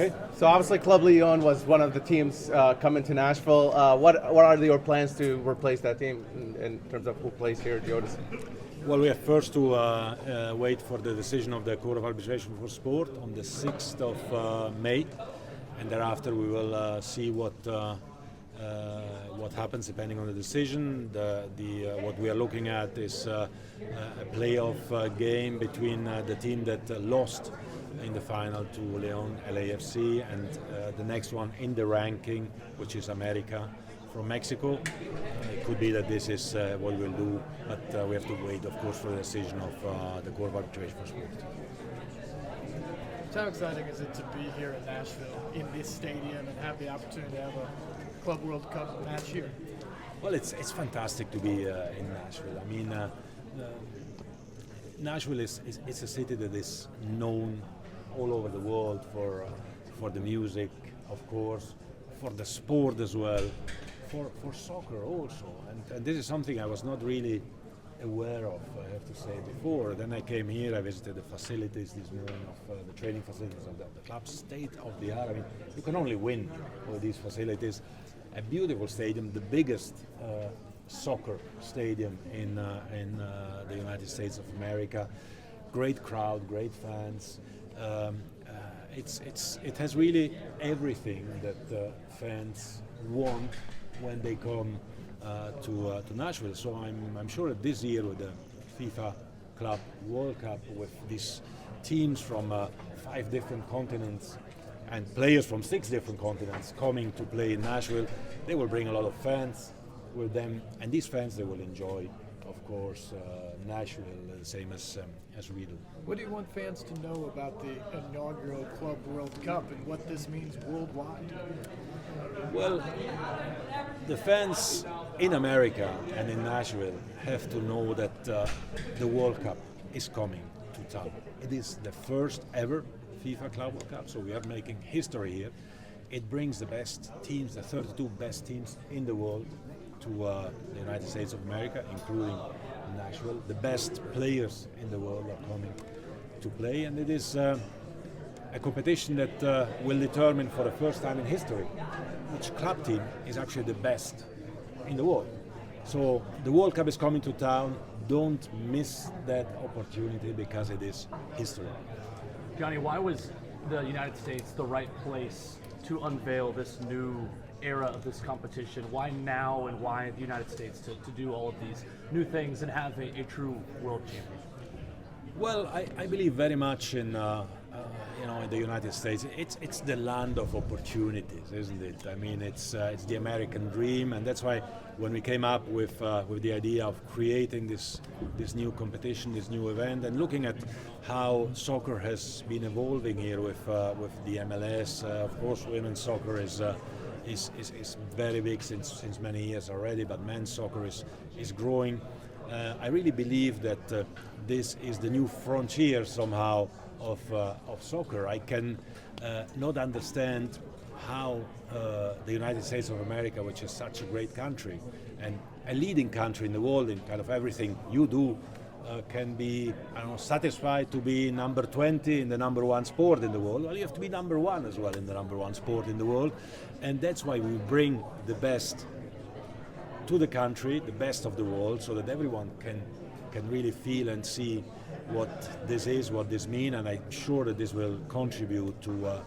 Okay, so obviously Club Lyon was one of the teams coming to Nashville. What are your plans to replace that team in terms of who plays here at Geodis? Well, we have first to wait for the decision of the Court of Arbitration for Sport on the 6th of May, and thereafter we will see what happens depending on the decision. What we are looking at is a playoff game between the team that lost in the final to Lyon LAFC and the next one in the ranking, which is America from Mexico. It could be that this is what we'll do, but we have to wait, of course, for the decision of the Court of Arbitration for Sport. How exciting is it to be here in Nashville, in this stadium, and have the opportunity to have a Club World Cup match here? Well, it's fantastic to be in Nashville. I mean, Nashville is a city that is known all over the world for the music, of course, for the sport as well, for soccer also, and this is something I was not really aware of, I have to say, before. Then I came here, I visited the facilities this morning of the training facilities of the club, state of the art. I mean, you can only win with these facilities. A beautiful stadium, the biggest soccer stadium in the United States of America. Great crowd, great fans. It has really everything that fans want when they come to Nashville. So I'm sure that this year with the FIFA Club World Cup, with these teams from 5 different continents and players from 6 different continents coming to play in Nashville, they will bring a lot of fans with them, and these fans, they will enjoy, of course, Nashville the same as we do. What do you want fans to know about the inaugural Club World Cup and what this means worldwide? Well, the fans in America and in Nashville have to know that the World Cup is coming to town. It is the first ever FIFA Club World Cup, so we are making history here. It brings the best teams, the 32 best teams in the world, to the United States of America, including Nashville. The best players in the world are coming to play, and it is a competition that will determine for the first time in history which club team is actually the best in the world. So the World Cup is coming to town. Don't miss that opportunity because it is history. Gianni, why was the United States the right place to unveil this new era of this competition? Why now, and why the United States to do all of these new things and have a true world champion? Well, I believe very much in in the United States. It's the land of opportunities, isn't it? I mean, it's the American dream, and that's why when we came up with the idea of creating this new competition, this new event, and looking at how soccer has been evolving here with the MLS. Of course, women's soccer is very big since many years already, but men's soccer is growing. I really believe that this is the new frontier somehow of soccer. I can not understand how the United States of America, which is such a great country and a leading country in the world in kind of everything you do, can be satisfied to be number 20 in the number 1 sport in the world. Well, you have to be number 1 as well in the number 1 sport in the world, and that's why we bring the best to the country, the best of the world, so that everyone can really feel and see what this is, what this means, and I'm sure that this will contribute to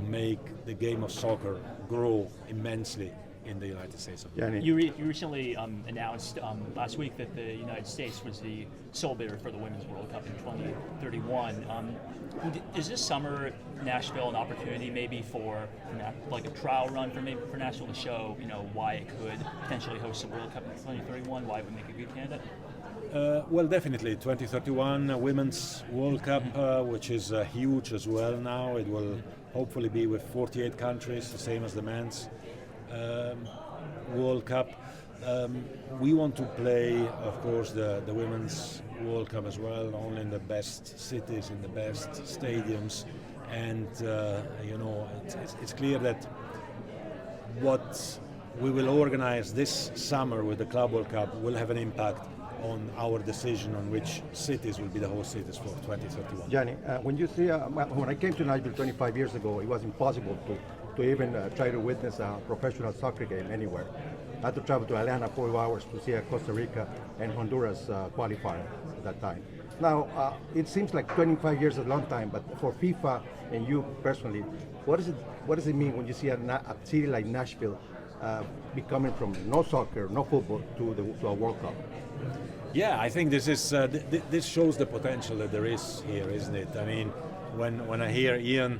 make the game of soccer grow immensely in the United States of America. You recently announced last week that the United States was the sole bidder for the Women's World Cup in 2031. Is this summer Nashville an opportunity maybe for like a trial run for Nashville to show why it could potentially host the World Cup in 2031, why it would make a good candidate? Well, definitely 2031 Women's World Cup, which is huge as well now. It will hopefully be with 48 countries, the same as the men's World Cup. We want to play, of course, the Women's World Cup as well, only in the best cities, in the best stadiums, and it's clear that what we will organize this summer with the Club World Cup will have an impact on our decision on which cities will be the host cities for 2031. Gianni, when you see, when I came to Nashville 25 years ago, it was impossible to even try to witness a professional soccer game anywhere. I had to travel to Atlanta 4 hours to see a Costa Rica and Honduras qualifier at that time. Now, it seems like 25 years is a long time, but for FIFA and you personally, what does it mean when you see a city like Nashville becoming from no soccer, no football, to a World Cup? Yeah, I think this is this shows the potential that there is here, isn't it? I mean, when I hear Ian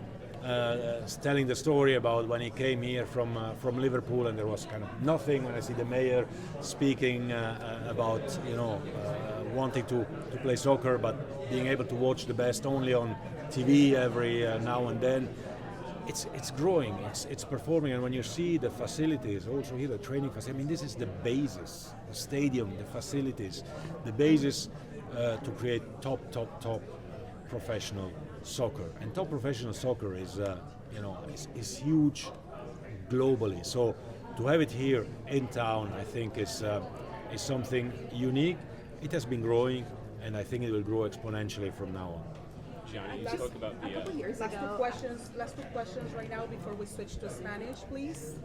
telling the story about when he came here from Liverpool and there was kind of nothing, when I see the mayor speaking about wanting to play soccer but being able to watch the best only on TV every now and then, it's growing, it's performing, and when you see the facilities, also here the training facility, I mean, this is the basis, the stadium, the facilities, the basis to create top professional soccer. And top professional soccer is huge globally. So to have it here in town, I think is something unique. It has been growing, and I think it will grow exponentially from now on. Gianni, you spoke about the. Last two questions right now before we switch to Spanish, please.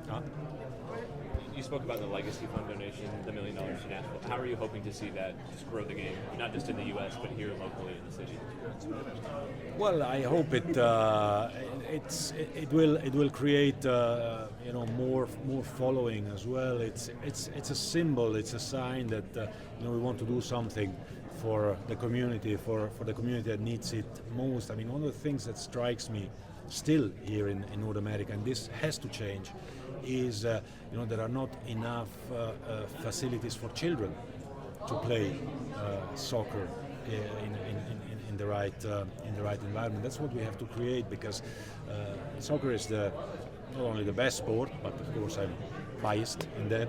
You spoke about the Legacy Fund donation, the $1 million to Nashville. How are you hoping to see that just grow the game, not just in the U.S. but here locally in the city? Well, I hope it will create more following as well. It's a symbol. It's a sign that we want to do something for the community, for the community that needs it most. I mean, one of the things that strikes me still here in North America, and this has to change, is there are not enough facilities for children to play soccer in the right environment. That's what we have to create, because soccer is not only the best sport, but of course I'm biased in that,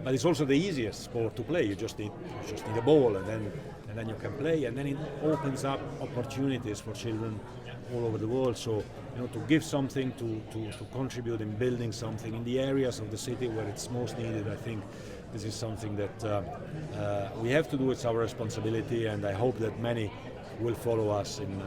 but it's also the easiest sport to play. You just need a ball, and then you can play, and then it opens up opportunities for children all over the world. So to give something, to contribute in building something in the areas of the city where it's most needed, I think this is something that we have to do. It's our responsibility, and I hope that many will follow us in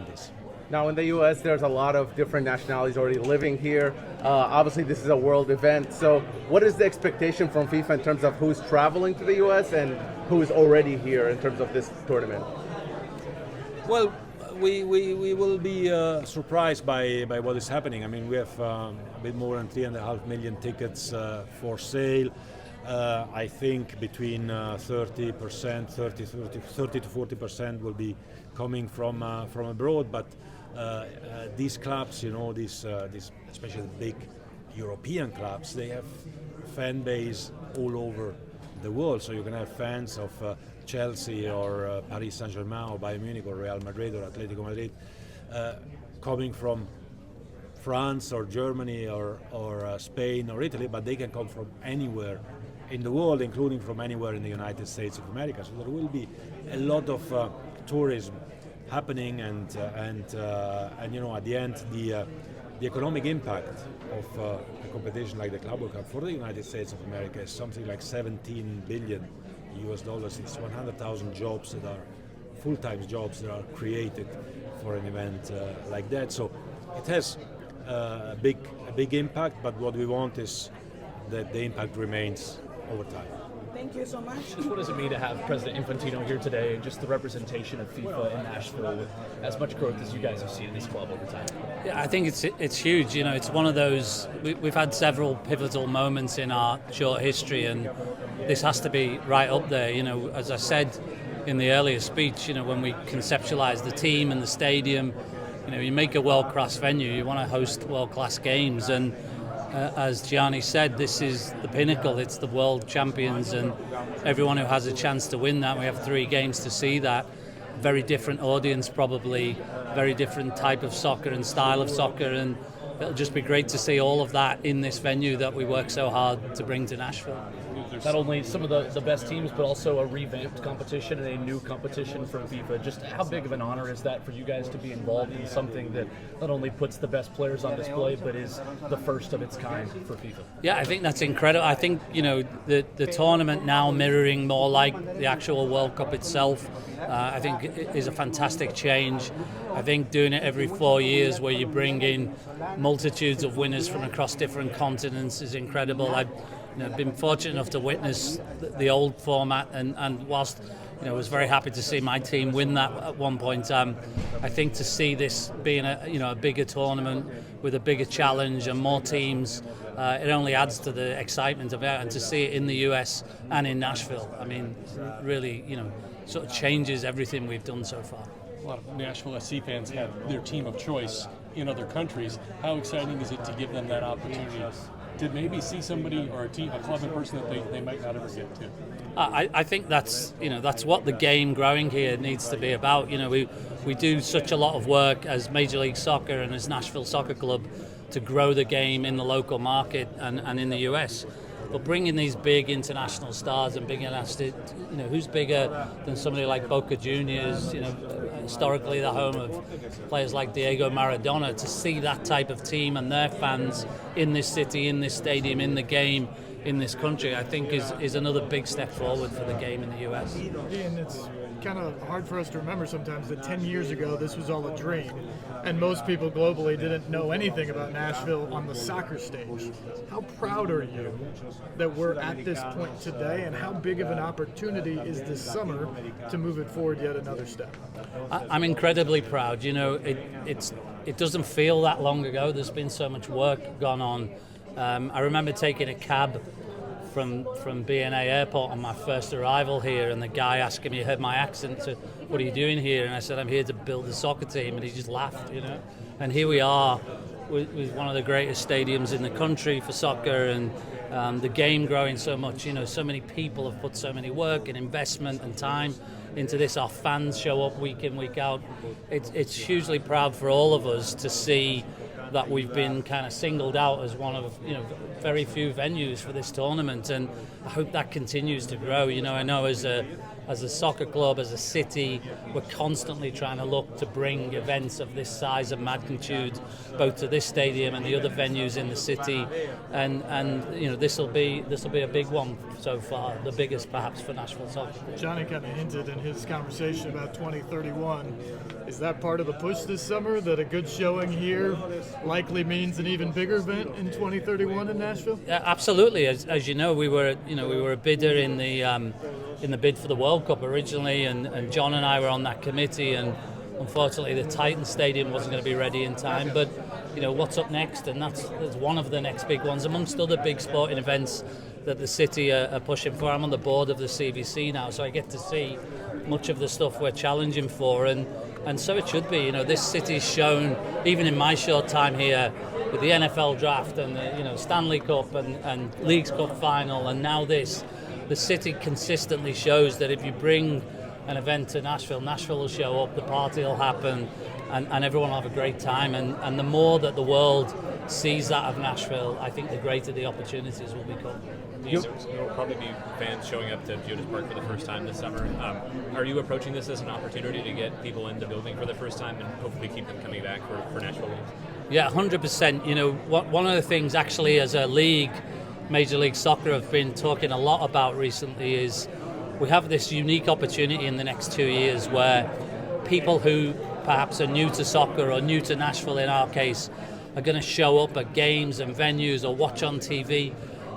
this. Now in the U.S., there's a lot of different nationalities already living here. Obviously, this is a world event. So what is the expectation from FIFA in terms of who's traveling to the U.S. and who is already here in terms of this tournament? Well, we will be surprised by what is happening. I mean, we have a bit more than 3.5 million tickets for sale. I think between 30 to 40% will be coming from abroad. But these clubs, these especially the big European clubs, they have fan base all over the world. So you can have fans of Chelsea or Paris Saint-Germain or Bayern Munich or Real Madrid or Atletico Madrid coming from France or Germany or Spain or Italy, but they can come from anywhere in the world, including from anywhere in the United States of America. So there will be a lot of tourism happening, and at the end, the economic impact of a competition like the Club World Cup for the United States of America is something like $17 billion. It's 100,000 jobs that are full-time jobs that are created for an event like that. So it has a big impact, but what we want is that the impact remains over time. Thank you so much. Just what does it mean to have President Infantino here today, and just the representation of FIFA in Nashville with as much growth as you guys have seen in this club over time? Yeah, I think it's huge. It's one of those, we've had several pivotal moments in our short history, and this has to be right up there. As I said in the earlier speech, when we conceptualize the team and the stadium, you make a world-class venue, you want to host world-class games, and as Gianni said, this is the pinnacle. It's the world champions, and everyone who has a chance to win that, we have 3 games to see that. Very different audience, probably very different type of soccer and style of soccer, and it'll just be great to see all of that in this venue that we work so hard to bring to Nashville. Who's the not only some of the best teams, but also a revamped competition and a new competition from FIFA. Just how big of an honor is that for you guys to be involved in something that not only puts the best players on display, but is the first of its kind for FIFA? Yeah, I think that's incredible. I think, the tournament now mirroring more like the actual World Cup itself, I think is a fantastic change. I think doing it every 4 years where you bring in multitudes of winners from across different continents is incredible. I've been fortunate enough to witness the old format, and whilst I was very happy to see my team win that at one point. I think to see this being a bigger tournament with a bigger challenge and more teams, it only adds to the excitement of it. And to see it in the US and in Nashville, I mean, really, sort of changes everything we've done so far. A lot of Nashville SC fans have their team of choice in other countries. How exciting is it to give them that opportunity to maybe see somebody or a club in person that they might not ever get to? I think that's what the game growing here needs to be about. We do such a lot of work as Major League Soccer and as Nashville Soccer Club to grow the game in the local market and in the US. But bringing these big international stars and big who's bigger than somebody like Boca Juniors, historically the home of players like Diego Maradona, to see that type of team and their fans in this city, in this stadium, in the game, in this country, I think is another big step forward for the game in the US. And it's kind of hard for us to remember sometimes that 10 years ago this was all a dream, and most people globally didn't know anything about Nashville on the soccer stage. How proud are you that we're at this point today, and how big of an opportunity is this summer to move it forward yet another step? I'm incredibly proud. It doesn't feel that long ago. There's been so much work gone on. I remember taking a cab from BNA Airport on my first arrival here, and the guy asking me, he heard my accent, so what are you doing here? And I said, I'm here to build a soccer team, and he just laughed, And here we are with one of the greatest stadiums in the country for soccer, and the game growing so much. So many people have put so many work and investment and time into this. Our fans show up week in, week out. It's hugely proud for all of us to see that we've been kind of singled out as one of very few venues for this tournament, and I hope that continues to grow. I know as a soccer club, as a city, we're constantly trying to look to bring events of this size and magnitude both to this stadium and the other venues in the city, and this will be a big one so far, the biggest perhaps for Nashville soccer. Johnny kind of hinted in his conversation about 2031. Is that part of the push this summer, that a good showing here likely means an even bigger event in 2031 in Nashville? Yeah, absolutely. As you know, we were a bidder in the bid for the World Cup originally, and John and I were on that committee, and unfortunately the Titan Stadium wasn't going to be ready in time. But what's up next, and that's one of the next big ones amongst other big sporting events that the city are pushing for. I'm on the board of the CVC now, so I get to see much of the stuff we're challenging for, and so it should be. This city's shown, even in my short time here, with the NFL draft and the Stanley Cup and Leagues Cup final, and now this, the city consistently shows that if you bring an event to Nashville will show up, the party will happen, and everyone will have a great time. And the more that the world sees that of Nashville, I think the greater the opportunities will become. There will probably be fans showing up to Geodis Park for the first time this summer. Are you approaching this as an opportunity to get people in the building for the first time and hopefully keep them coming back for Nashville games? Yeah, 100%. One of the things actually as a league, Major League Soccer have been talking a lot about recently is we have this unique opportunity in the next 2 years where people who perhaps are new to soccer or new to Nashville in our case are going to show up at games and venues or watch on TV.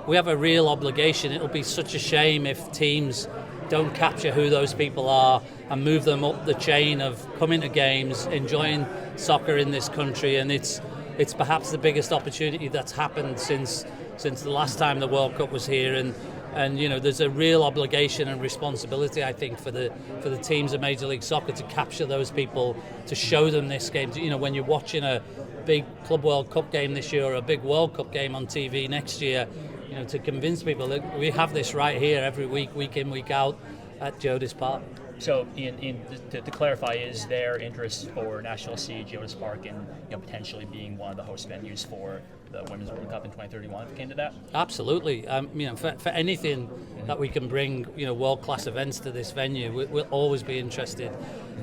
We have a real obligation. It'll be such a shame if teams don't capture who those people are and move them up the chain of coming to games, enjoying soccer in this country. And it's perhaps the biggest opportunity that's happened since the last time the World Cup was here. And there's a real obligation and responsibility, I think, for the teams of Major League Soccer to capture those people, to show them this game. When you're watching a big Club World Cup game this year or a big World Cup game on TV next year, to convince people that we have this right here every week in, week out at Geodis Park. So, to clarify, is there interest for Nashville SC, Geodis Park, and potentially being one of the host venues for the Women's World Cup in 2031? If it came to that, absolutely. For anything that we can bring, world-class events to this venue, we'll always be interested.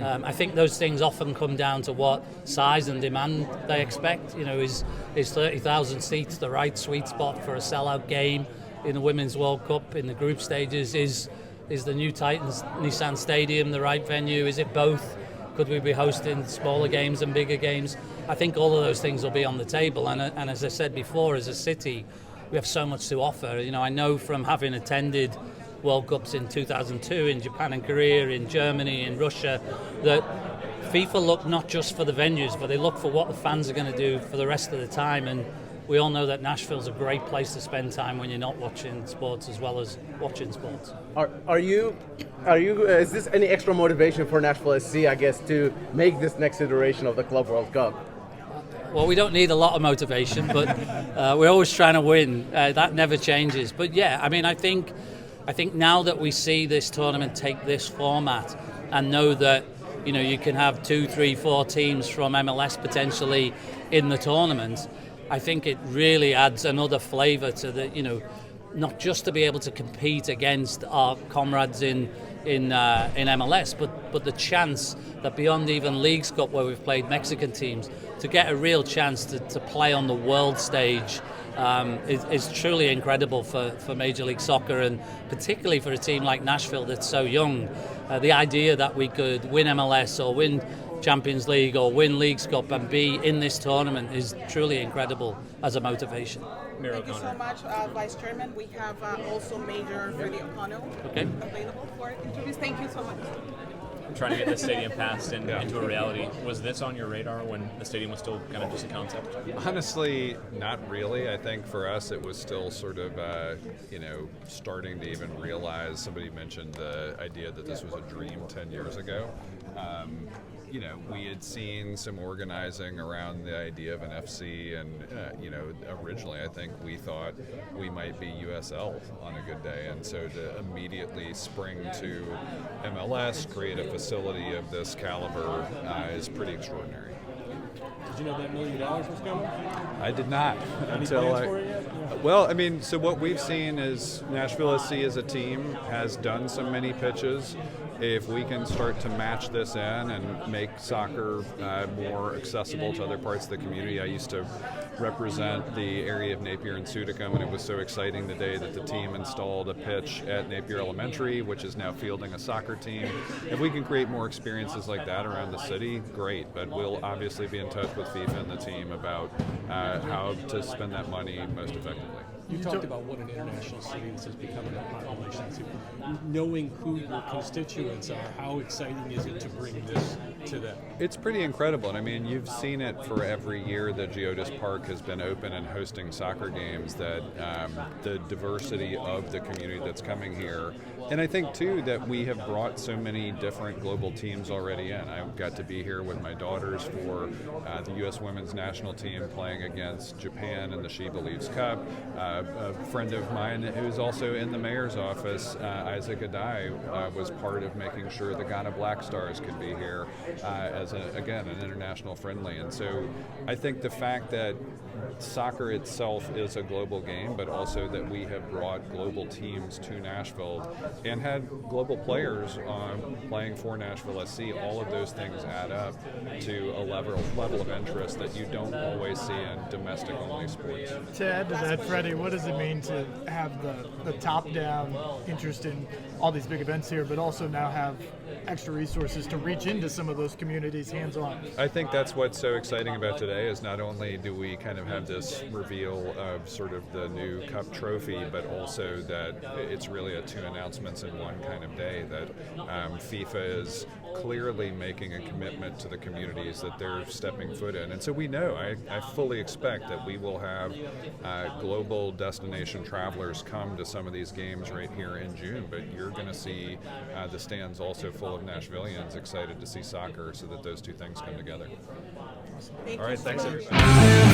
I think those things often come down to what size and demand they expect. Is 30,000 seats the right sweet spot for a sellout game in the Women's World Cup in the group stages? Is the new Titans Nissan Stadium the right venue? Is it both? Could we be hosting smaller games and bigger games? I think all of those things will be on the table. And as I said before, as a city, we have so much to offer. I know from having attended World Cups in 2002 in Japan and Korea, in Germany, in Russia, that FIFA look not just for the venues, but they look for what the fans are going to do for the rest of the time. And we all know that Nashville's a great place to spend time when you're not watching sports as well as watching sports. Are you? Is this any extra motivation for Nashville SC, I guess, to make this next iteration of the Club World Cup? Well, we don't need a lot of motivation, but we're always trying to win. That never changes. But yeah, I think now that we see this tournament take this format and know that you can have 2, 3, 4 teams from MLS potentially in the tournament, I think it really adds another flavour to the, not just to be able to compete against our comrades in MLS, but the chance that beyond even Leagues Cup, where we've played Mexican teams, to get a real chance to play on the world stage is truly incredible for Major League Soccer, and particularly for a team like Nashville that's so young. The idea that we could win MLS or win Champions League or win Leagues Cup and be in this tournament is truly incredible as a motivation. Thank you so much, Vice Chairman. We have also Major Freddie available for interviews. Thank you so much. Trying to get the stadium passed into a reality. Was this on your radar when the stadium was still kind of just a concept? Honestly, not really. I think for us it was still sort of, starting to even realize. Somebody mentioned the idea that this was a dream 10 years ago. We had seen some organizing around the idea of an FC, and originally I think we thought we might be USL on a good day, and so to immediately spring to MLS, create a facility of this caliber is pretty extraordinary. Did you know that $1 million was coming? I did not until plans for it yet? Well, so what we've seen is Nashville SC as a team has done so many pitches. If we can start to match this in and make soccer more accessible to other parts of the community. I used to represent the area of Napier and Sudicum, and it was so exciting the day that the team installed a pitch at Napier Elementary, which is now fielding a soccer team. If we can create more experiences like that around the city, great, but we'll obviously be in touch with FIFA and the team about how to spend that money most effectively. You talked about what an international city this has become in a population. Knowing who your constituents are, how exciting is it to bring this to them? It's pretty incredible. And you've seen it for every year that Geodis Park has been open and hosting soccer games, that the diversity of the community that's coming here. And I think, too, that we have brought so many different global teams already in. I got to be here with my daughters for the U.S. women's national team playing against Japan in the She Believes Cup. A friend of mine who's also in the mayor's office, Isaac Adai, was part of making sure the Ghana Black Stars could be here as, an international friendly. And so I think the fact that soccer itself is a global game, but also that we have brought global teams to Nashville and had global players playing for Nashville SC, all of those things add up to a level of interest that you don't always see in domestic-only sports. To add to that, Freddie, what does it mean to have the top-down interest in all these big events here, but also now have extra resources to reach into some of those communities hands-on? I think that's what's so exciting about today is not only do we kind of have this reveal of sort of the new Cup trophy, but also that it's really a 2 announcements in one kind of day, that FIFA is clearly making a commitment to the communities that they're stepping foot in. And so we know, I fully expect that we will have global destination travelers come to some of these games right here in June, but you're going to see the stands also full of Nashvillians excited to see soccer, so that those two things come together. Thank All right, you so thanks much. everybody.